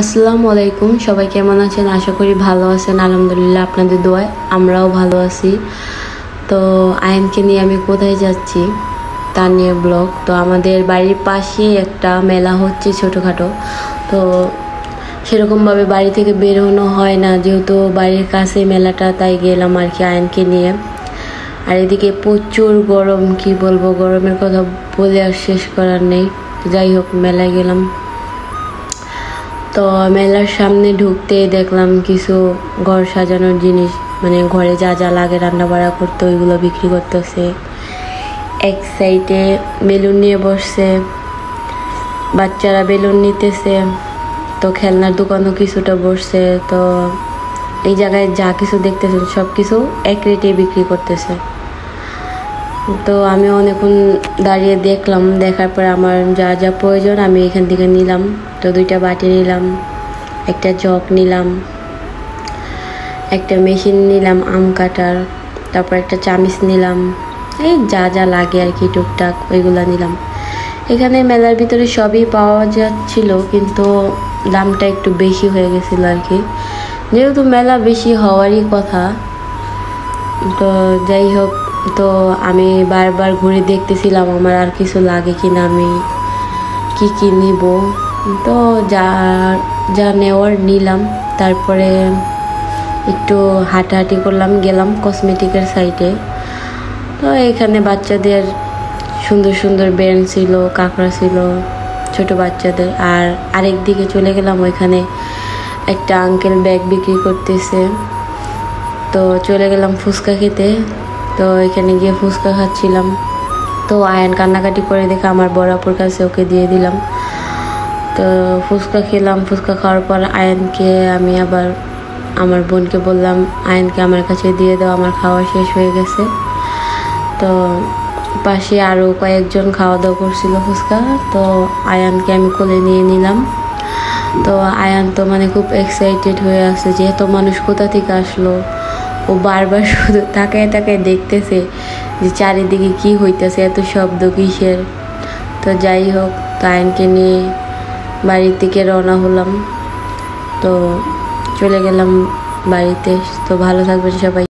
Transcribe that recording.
আসসালামু আলাইকুম, সবাই কেমন আছেন? আশা করি ভালো আছেন। আলহামদুলিল্লাহ, আপনাদের দোয়ায় আমরাও ভালো আছি। তো আয়নকে নিয়ে আমি কোথায় যাচ্ছি তা নিয়ে ব্লগ। তো আমাদের বাড়ির পাশে একটা মেলা হচ্ছে ছোটোখাটো। তো সেরকমভাবে বাড়ি থেকে বেরোনো হয় না, যেহেতু বাড়ির কাছে মেলাটা, তাই গেলাম আর কি আয়নকে নিয়ে। আর এদিকে প্রচুর গরম, কি বলবো, গরমের কথা বলে আর শেষ করার নেই। যাই হোক, মেলায় গেলাম। তো মেলার সামনে ঢুকতে দেখলাম কিছু ঘর সাজানোর জিনিস, মানে ঘরে যা যা লাগে রান্না বাড়া করতে, ওইগুলো বিক্রি করতেছে। এক সাইডে বেলুন নিয়ে বসছে, বাচ্চারা বেলুন নিতেছে। তো খেলনার দোকানও কিছুটা বসছে। তো এই জায়গায় যা কিছু দেখতেছেন সব কিছু এক রেটে বিক্রি করতেছে। তো আমি অনেকক্ষণ দাঁড়িয়ে দেখলাম, দেখার পর আমার যা যা প্রয়োজন আমি এখান থেকে নিলাম। তো 2টা বাটি নিলাম, একটা জগ নিলাম, একটা মেশিন নিলাম আম কাটার, তারপর একটা চামিচ নিলাম, এই যা যা লাগে আর কি টুকটাক ওইগুলো নিলাম। এখানে মেলার ভিতরে সবই পাওয়া যাচ্ছিল, কিন্তু দামটা একটু বেশি হয়ে গেছিলো আর কি, যেহেতু মেলা বেশি হওয়ারই কথা। তো যাই হোক, তো আমি বারবার ঘুরে দেখতেছিলাম আমার আর কিছু লাগে কিনা, আমি কি কি নিব। তো যা যা নেওয়ার নিলাম। তারপরে একটু হাঁটাহাঁটি করলাম, গেলাম কসমেটিকের সাইডে। তো এখানে বাচ্চাদের সুন্দর সুন্দর ব্যান্ড ছিল, কাঁকড়া ছিল ছোট বাচ্চাদের। আর আরেক দিকে চলে গেলাম, ওইখানে একটা আঙ্কেল ব্যাগ বিক্রি করতেছে। তো চলে গেলাম ফুচকা খেতে। তো এখানে গিয়ে ফুচকা খাচ্ছিলাম। তো আয়ন কান্নাকাটি করে দেখে আমার বড়াপুর কাছে ওকে দিয়ে দিলাম। তো ফুচকা খেলাম। ফুচকা খাওয়ার পর আয়নকে আমি আবার আমার বোনকে বললাম আয়নকে আমার কাছে দিয়ে দাও, আমার খাওয়া শেষ হয়ে গেছে। তো পাশে আরও কয়েকজন খাওয়া দাওয়া করছিল ফুচকা। তো আয়ানকে আমি কোলে নিয়ে নিলাম। তো আয়ান তো মানে খুব এক্সাইটেড হয়ে আছে যে এত মানুষ কোথা থেকে আসলো। ও বারবার শুধু তাকায় তাকায় দেখতেছে যে চারিদিকে কি হইতেছে, এত শব্দ কিসের। তো যাই হোক, তো আয়নকে নিয়ে বাড়ির দিকে রওনা হলাম। তো চলে গেলাম বাড়িতে। তো ভালো থাকবেন সবাই।